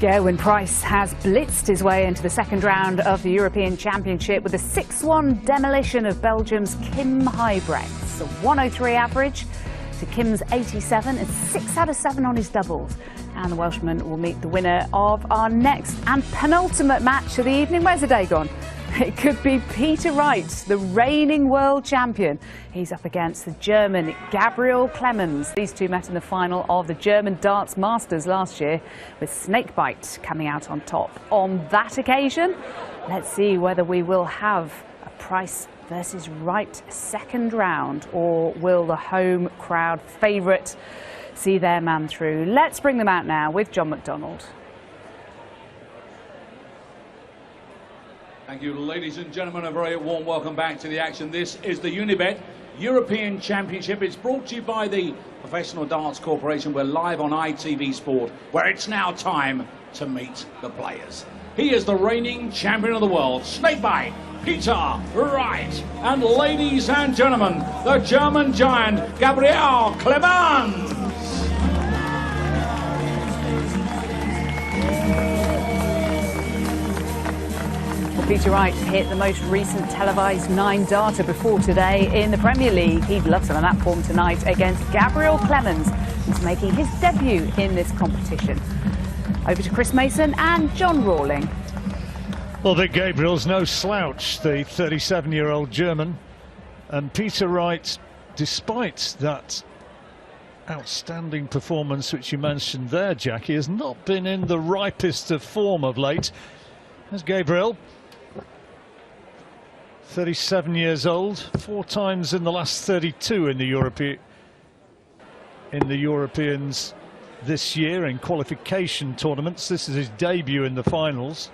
Gerwyn Price has blitzed his way into the second round of the European Championship with a 6-1 demolition of Belgium's Kim Huybrechts. A 103 average to Kim's 87 and 6 out of 7 on his doubles. And the Welshman will meet the winner of our next and penultimate match of the evening. Where's the day gone? It could be Peter Wright, the reigning world champion. He's up against the German Gabriel Clemens. These two met in the final of the German Darts Masters last year, with Snakebite coming out on top. On that occasion, let's see whether we will have a Price versus Wright second round, or will the home crowd favourite see their man through. Let's bring them out now with John McDonald. Thank you, ladies and gentlemen. A very warm welcome back to the action. This is the Unibet European Championship. It's brought to you by the Professional Darts Corporation. We're live on ITV Sport, where it's now time to meet the players. He is the reigning champion of the world, Snakebite, Peter Wright. And ladies and gentlemen, the German giant, Gabriel Clemens. Peter Wright hit the most recent televised 9-darter before today in the Premier League. He'd love some of that form tonight against Gabriel Clemens, who's making his debut in this competition. Over to Chris Mason and John Rawling. Well, Vic Gabriel's no slouch, the 37-year-old German. And Peter Wright, despite that outstanding performance which you mentioned there, Jackie, has not been in the ripest of form of late. There's Gabriel. 37 years old, 4 times in the last 32 in the Europeans this year in qualification tournaments. This is his debut in the finals.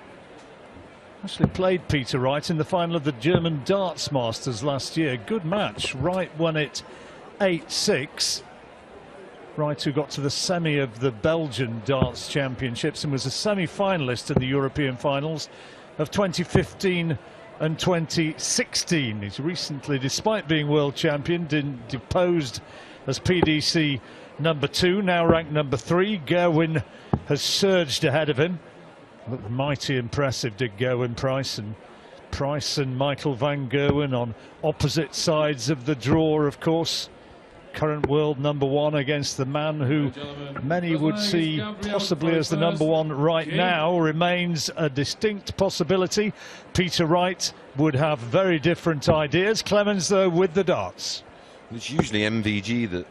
Actually played Peter Wright in the final of the German Darts Masters last year. Good match. Wright won it 8-6. Wright, who got to the semi of the Belgian Darts Championships and was a semi-finalist in the European finals of 2015 and 2016. He's recently, despite being world champion, deposed as PDC number 2, now ranked number 3. Gerwyn has surged ahead of him. Looked mighty impressive, did Gerwyn Price and Michael van Gerwen on opposite sides of the draw, of course. Current world number 1 against the man who many would see possibly as the number 1 right now. Remains a distinct possibility. Peter Wright would have very different ideas. Clemens, though, with the darts. It's usually MVG that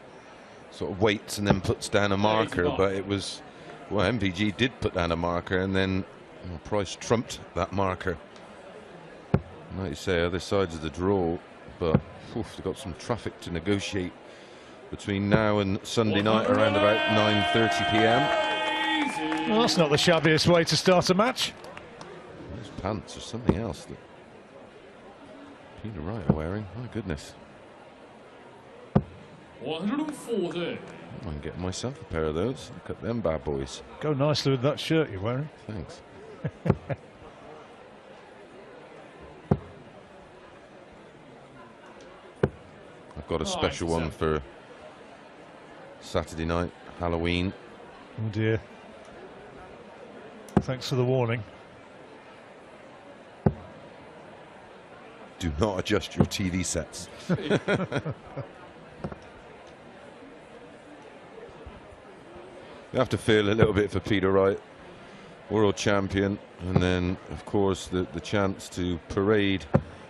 sort of waits and then puts down a marker, but it was, well, MVG did put down a marker, and then Price trumped that marker. Like you say, other sides of the draw, but they've got some traffic to negotiate between now and Sunday night around about 9:30 p.m. Well, that's not the shabbiest way to start a match. Those pants are something else that Peter Wright are wearing. My goodness. 140. I can get myself a pair of those. Look at them bad boys. Go nicely with that shirt you're wearing. Thanks. I've got a special one for Saturday night, Halloween. Oh dear. Thanks for the warning. Do not adjust your TV sets. You have to feel a little bit for Peter Wright, world champion, and then of course the chance to parade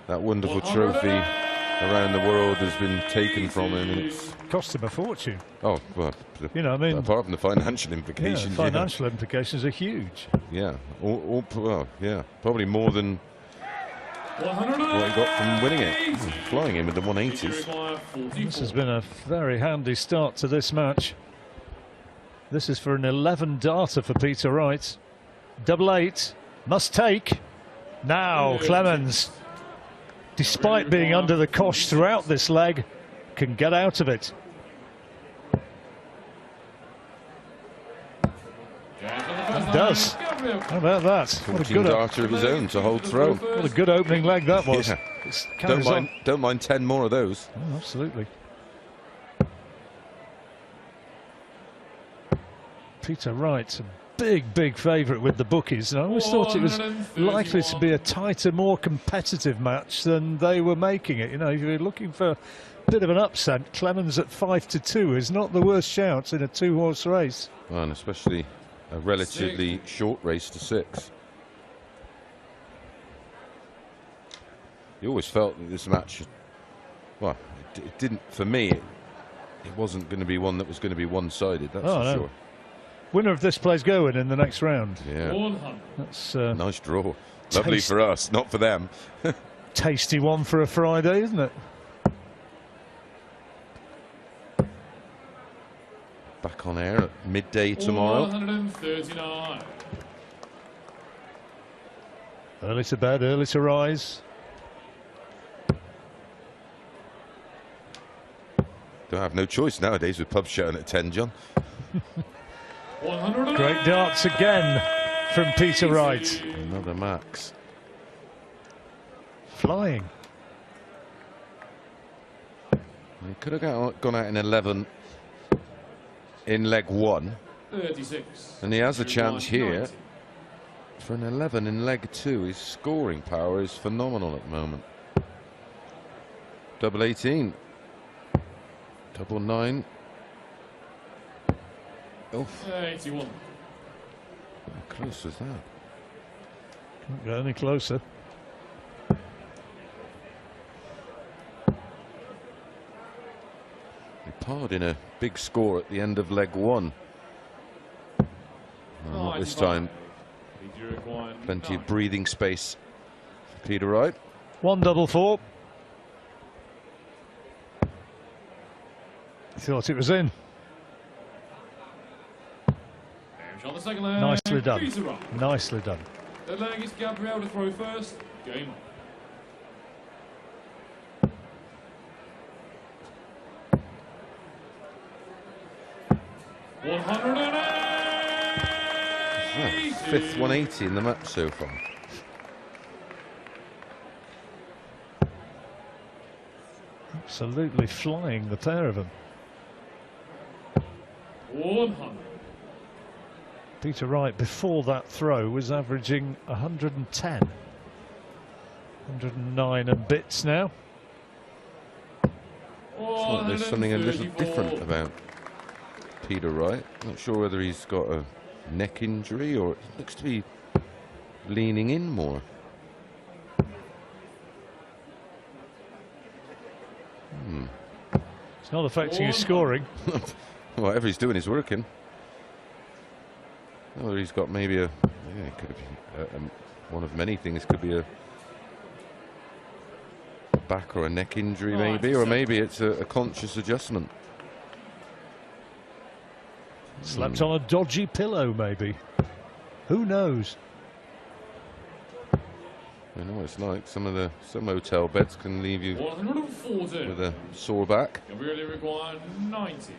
that wonderful trophy around the world has been taken from him, and it's cost him a fortune. Oh well, you know, I mean, apart from the financial implications, yeah, financial implications are huge. Yeah, well, yeah, probably more than what he got from winning it, flying in with the 180s. This has been a very handy start to this match. This is for an 11-darter for Peter Wright. 8-8, must take. Now Clemens, despite being under the cosh throughout this leg, can get out of it. And does. How about that? What a good darter of his own to hold throw. What a good opening leg that was. Yeah. Don't mind 10 more of those. Oh, absolutely. Peter Wright, big favourite with the bookies. And I always thought it was likely to be a tighter, more competitive match than they were making it. You know, if you're looking for a bit of an upset, Clemens at 5-2 is not the worst shout in a 2-horse race. Well, and especially a relatively short race to 6. You always felt that this match, well, it didn't, for me, it wasn't going to be one that was going to be one-sided, that's for sure. Winner of this plays going in the next round. Yeah. That's nice draw. Lovely for us, not for them. Tasty one for a Friday, isn't it? Back on air at midday tomorrow. 139. Early to bed, early to rise. Don't have no choice nowadays with pubs shutting at 10, John. Great darts again from Peter Wright. Another max. Flying. He could have gone out in 11 in leg 1. 36. And he has a chance here for an 11 in leg 2. His scoring power is phenomenal at the moment. Double 18. Double 9. Oh, 81. how close was that? Can't get any closer. He parred in a big score at the end of leg 1. Well, not this time. Plenty of breathing space for Peter Wright. 1-4. Thought it was in. Nicely done. Nicely done. The leg is Gabriel to throw first. Game on. 108. Fifth 180 in the match so far. Absolutely flying, the pair of them. 100. Peter Wright before that throw was averaging 110. 109 and bits now. Like there's something a little different about Peter Wright. Not sure whether he's got a neck injury or it looks to be leaning in more. It's not affecting his scoring. Whatever he's doing is working. Or he's got maybe a, yeah, it could be one of many things. Could be a back or a neck injury, maybe, or maybe it's a conscious adjustment. Slept on a dodgy pillow, maybe. Who knows? I know what it's like. Some hotel beds can leave you 140. with a sore back. You really require 90.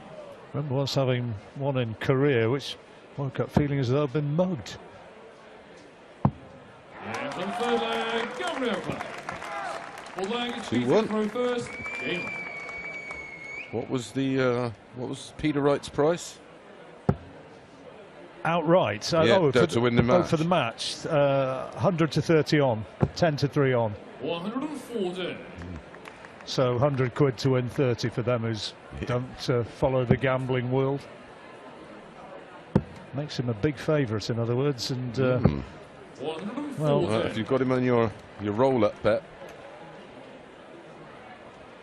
Remember once having one in Korea, which woke up feeling as though I'd been mugged. And for the third leg, Gabriel Clemens. 2-1. First. Game on. What was Peter Wright's price? Outright. To win the match. For the match, 100 to 30 on, 10 to 3 on. 140. So 100 quid to win 30 for them who's don't follow the gambling world. Makes him a big favourite, in other words. And well, if you've got him on your roll-up bet,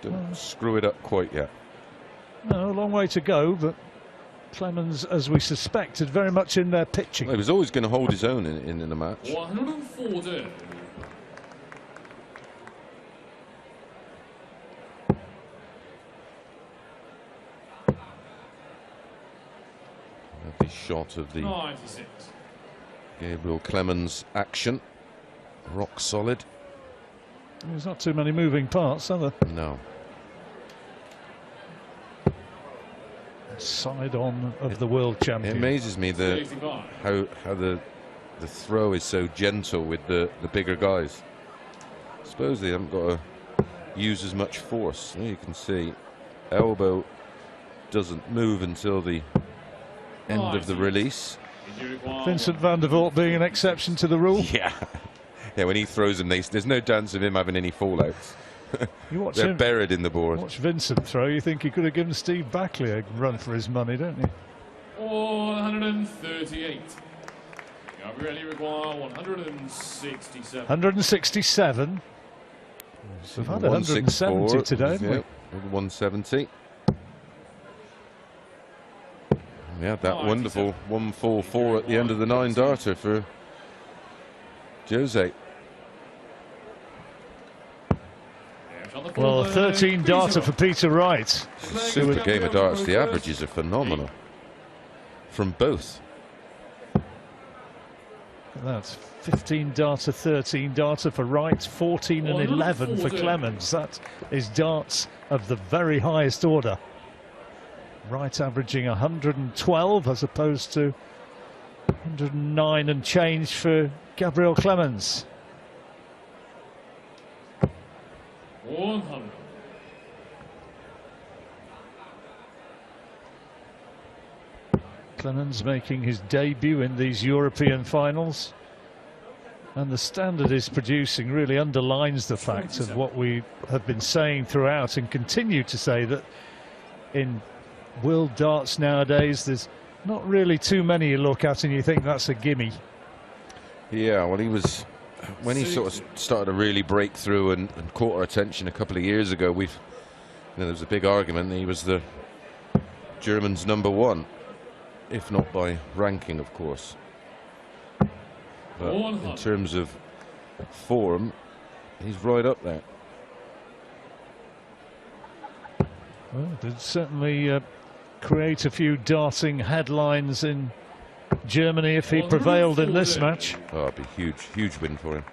don't screw it up quite yet. No, a long way to go, but Clemens, as we suspected, very much in their pitching. Well, he was always going to hold his own in the match. 140. Lovely shot of the 96. Gabriel Clemens action. Rock solid. There's not too many moving parts, are there? No. Side on of the world champion. It amazes me how the throw is so gentle with the bigger guys. I suppose they haven't got to use as much force. There you can see elbow doesn't move until the end of the release. Did you require Vincent van der Voort being an exception to the rule. Yeah. Yeah, when he throws them, there's no chance of him having any fallouts. You watch They're him, buried in the board. watch Vincent throw, you think he could have given Steve Backley a run for his money, don't you? 138. Gabriel, you require 167. 167. We've had 170 today, haven't we? 170. We had that wonderful 144 at the end of the 9-darter for Jose. Well, a 13-darter for Peter Wright. Super game of darts. The averages are phenomenal from both. That's 15-darter, 13-darter for Wright, 14 and 11 for Clemens. That is darts of the very highest order. Wright averaging 112 as opposed to 109 and change for Gabriel Clemens. 100. Clemens making his debut in these European finals, and the standard is producing really underlines the fact of what we have been saying throughout and continue to say, that in world darts nowadays there's not really too many you look at and you think that's a gimme. Yeah, well, when he sort of started to really break through and caught our attention a couple of years ago, there was a big argument that he was the Germans' #1, if not by ranking, of course. But in terms of form, he's right up there. Well, it did certainly create a few darting headlines in Germany if he prevailed in this match. Oh, it'd be huge, huge win for him.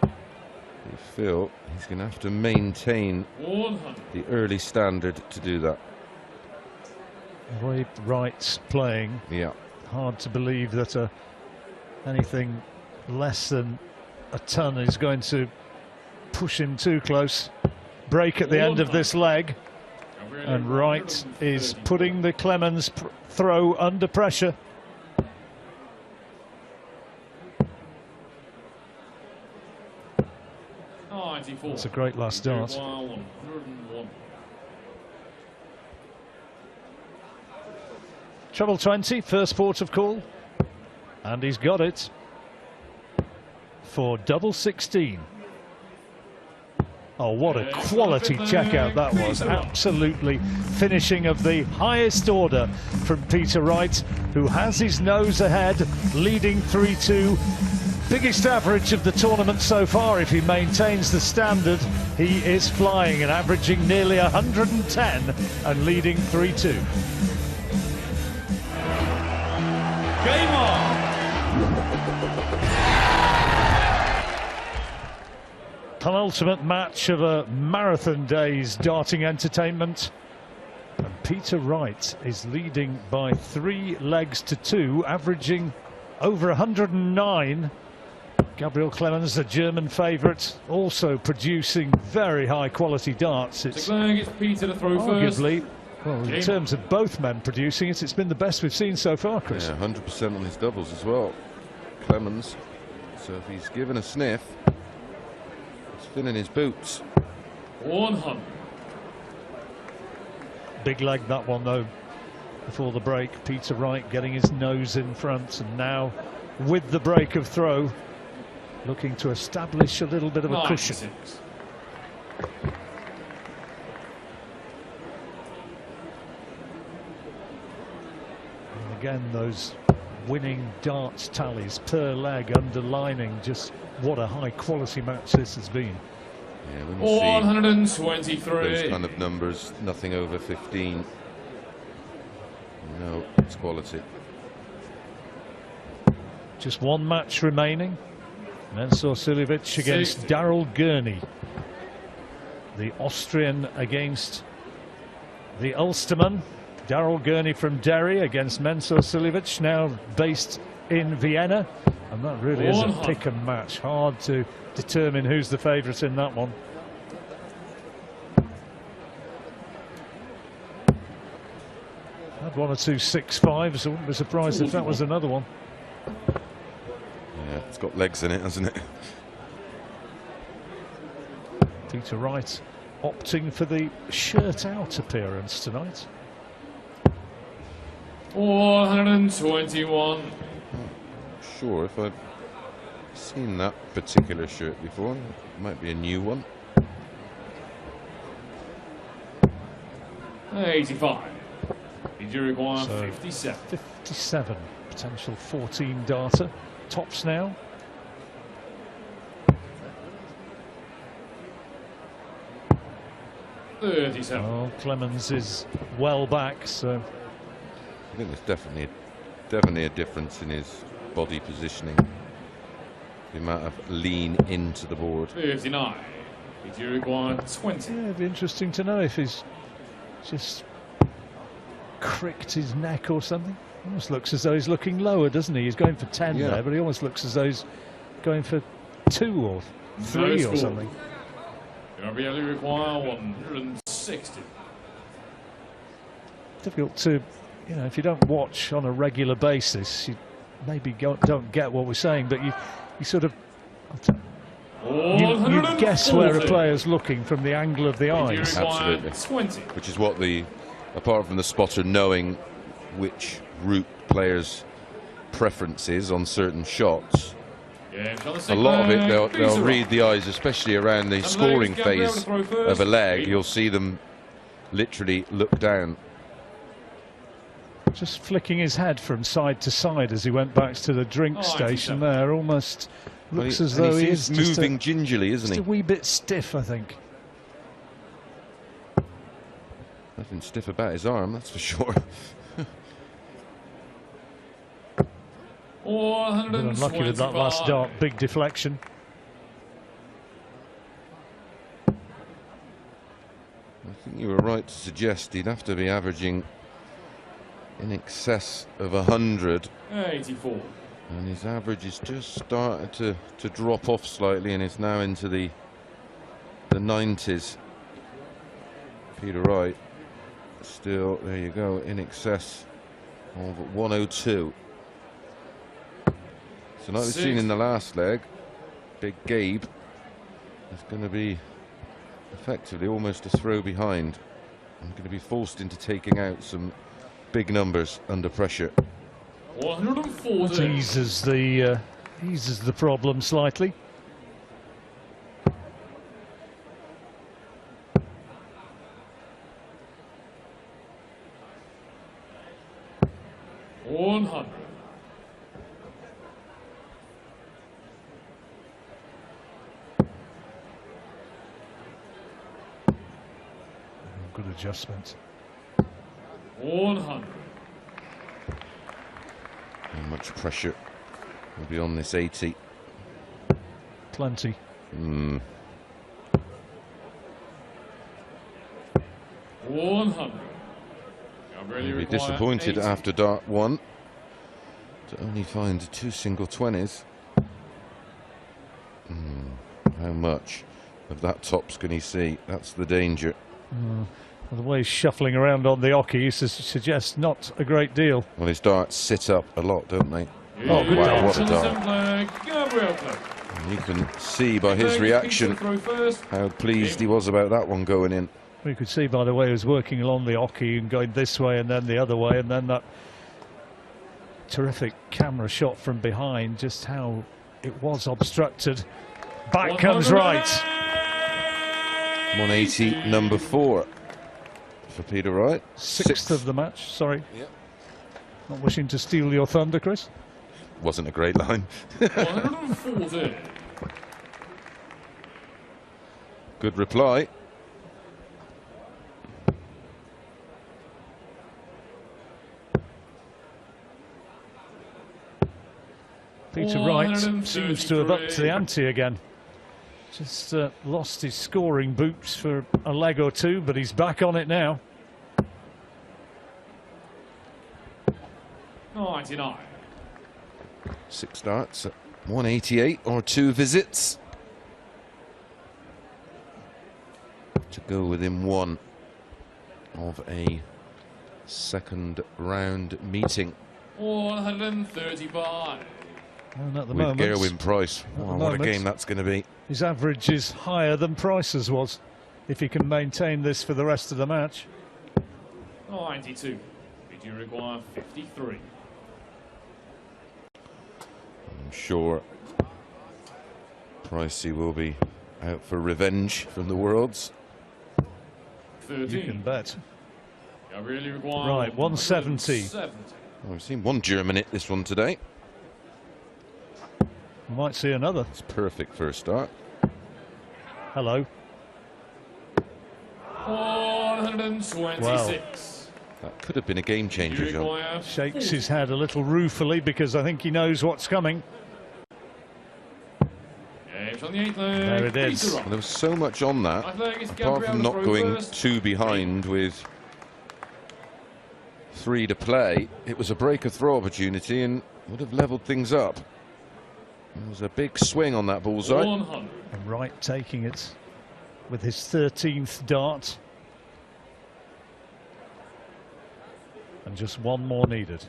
You feel he's going to have to maintain the early standard to do that. The way Wright's playing, Yeah. hard to believe that anything less than a ton is going to push him too close. Break at the end of this leg, and Wright is putting the Clemens throw under pressure. It's a great last dart. 101. Treble 20, first port of call, and he's got it for double 16. Oh, what a quality checkout that was. Absolutely finishing of the highest order from Peter Wright, who has his nose ahead, leading 3-2. Biggest average of the tournament so far. If he maintains the standard, he is flying and averaging nearly 110 and leading 3-2. Game on! Penultimate match of a marathon day's darting entertainment, and Peter Wright is leading by 3 legs to 2, averaging over 109. Gabriel Clemens, the German favourite, also producing very high quality darts. It's Peter to throw arguably, first. well, in terms of both men producing it, it's been the best we've seen so far, Chris. Yeah, 100% on his doubles as well, Clemens. So if he's given a sniff, he's filling his boots. 100. Big leg that one though before the break. Peter Wright getting his nose in front, and now with the break of throw looking to establish a little bit of a cushion. 96. And again, those winning darts tallies per leg underlining just what a high quality match this has been. Yeah, when you see 123. those kind of numbers, nothing over 15. No, it's quality. Just one match remaining. Mensur Suljovic against Daryl Gurney. The Austrian against the Ulsterman. Daryl Gurney from Derry against Mensur Suljovic, now based in Vienna. And that really is a pick and match. Hard to determine who's the favourite in that one. Had one or two 6.5s. I wouldn't be surprised if that was another one. Yeah, it's got legs in it, hasn't it? Peter Wright opting for the shirt out appearance tonight. 421. Sure, if I've seen that particular shirt before, it might be a new one. 85. Did you require So 57? 57, potential 14 darter. Tops now. Oh, Clemens is well back, so I think there's definitely a difference in his body positioning. The amount of lean into the board. 59. Did you require 20? yeah, it'd be interesting to know if he's just cricked his neck or something. Almost looks as though he's looking lower, doesn't he? He's going for 10 there, but he almost looks as though he's going for 2 or 3 or something. You really require 160. Difficult to, you know, if you don't watch on a regular basis, you maybe don't get what we're saying, but you sort of, you guess where a player's looking from the angle of the eyes. Absolutely. 20. Which is what apart from the spotter knowing which route players' preference is on certain shots, a lot of it they'll read the eyes, especially around the scoring phase of a leg. You'll see them literally look down. Just flicking his head from side to side as he went back to the drink station there, almost looks as though he is moving gingerly, isn't he? Just a wee bit stiff, I think. Nothing stiff about his arm, that's for sure. Unlucky with that last dart, big deflection. I think you were right to suggest he'd have to be averaging in excess of 100. 84. And his average is just started to drop off slightly and is now into the 90s. Peter Wright still, there you go, in excess of 102. So like we've seen in the last leg, Big Gabe is going to be effectively almost a throw behind. I'm going to be forced into taking out some big numbers under pressure. 140. That eases the problem slightly. Good adjustment. 100. How much pressure will be on this 80? Plenty. 100. You'll be disappointed 80. after dart 1 to only find 2 single 20s. How much of that tops can he see? That's the danger. The way he's shuffling around on the oche suggests not a great deal. Well, his darts sit up a lot, don't they? Oh, good wow, dart. what a dart. And you can see by his reaction how pleased he was about that one going in. You could see by the way he was working along the oche and going this way and then the other way, and then that terrific camera shot from behind, just how it was obstructed. Back comes Wright. 180, number 4 for Peter Wright. Sixth of the match, sorry. Yep. Not wishing to steal your thunder, Chris. Wasn't a great line. 140. Good reply. Peter Wright seems to have upped the ante again. Just lost his scoring boots for a leg or two, but he's back on it now. 99. 6 darts at 188 or 2 visits. To go within 1 of a second round meeting 135. And at the with moment, Gerwyn Price. the Wow, what a moment, game that's going to be. his average is higher than Price's was, if he can maintain this for the rest of the match. 92. Did you require 53? I'm sure Pricey will be out for revenge from the Worlds. 13. You can bet. I really require Right, 170. 170. Well, we've seen one German hit this one today. We might see another. It's perfect for a start. Hello. 126. That could have been a game You changer, John. require Shakes 40. his head a little ruefully because I think he knows what's coming. Games on the 8th leg. There it is. Peter Well, there was so much on that, Ninth leg is apart from Gabriel not throw going first. two behind with 3 to play. It was a break of throw opportunity and would have levelled things up. There was a big swing on that bullseye. 100. And Wright taking it with his 13th dart. And just one more needed.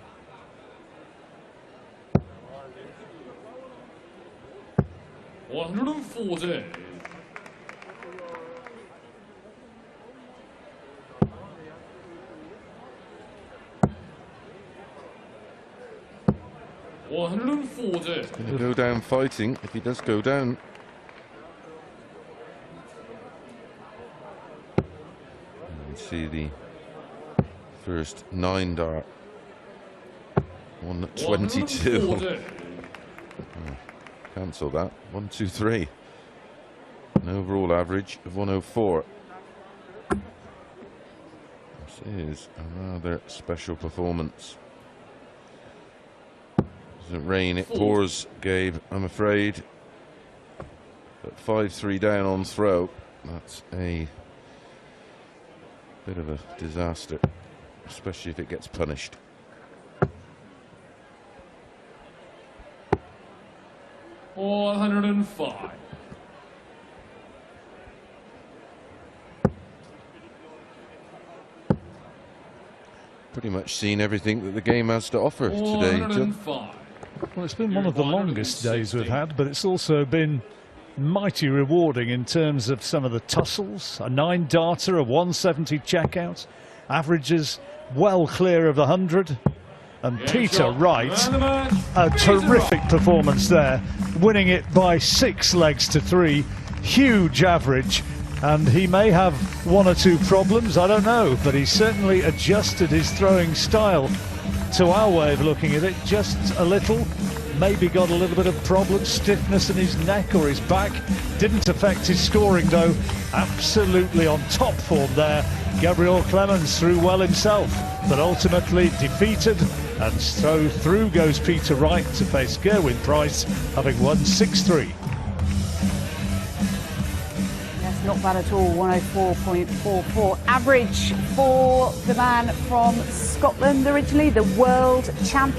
$140. $140. Going to go down fighting if he does go down. You see the first 9 dart. 122. 140. Cancel that. 1, 2, 3. An overall average of 104. This is a rather special performance. Doesn't rain, it pours, Gabe, I'm afraid. But 5-3 down on throw. That's a bit of a disaster, especially if it gets punished. $105. Pretty much seen everything that the game has to offer today, John. 105. Well, it's been one of the longest days we've had, but it's also been mighty rewarding in terms of some of the tussles. A 9-darter, a 170 checkout, averages well clear of the 100. And Peter Wright, a terrific performance there, winning it by 6 legs to 3. Huge average, and he may have 1 or 2 problems, I don't know, but he certainly adjusted his throwing style to our way of looking at it just a little. Maybe got a little bit of problem, stiffness in his neck or his back. Didn't affect his scoring though. Absolutely on top form there. Gabriel Clemens threw well himself, but ultimately defeated. And so through goes Peter Wright to face Gerwyn Price, having won 6-3. Yes, not bad at all. 104.44 average for the man from Scotland, originally the world champion.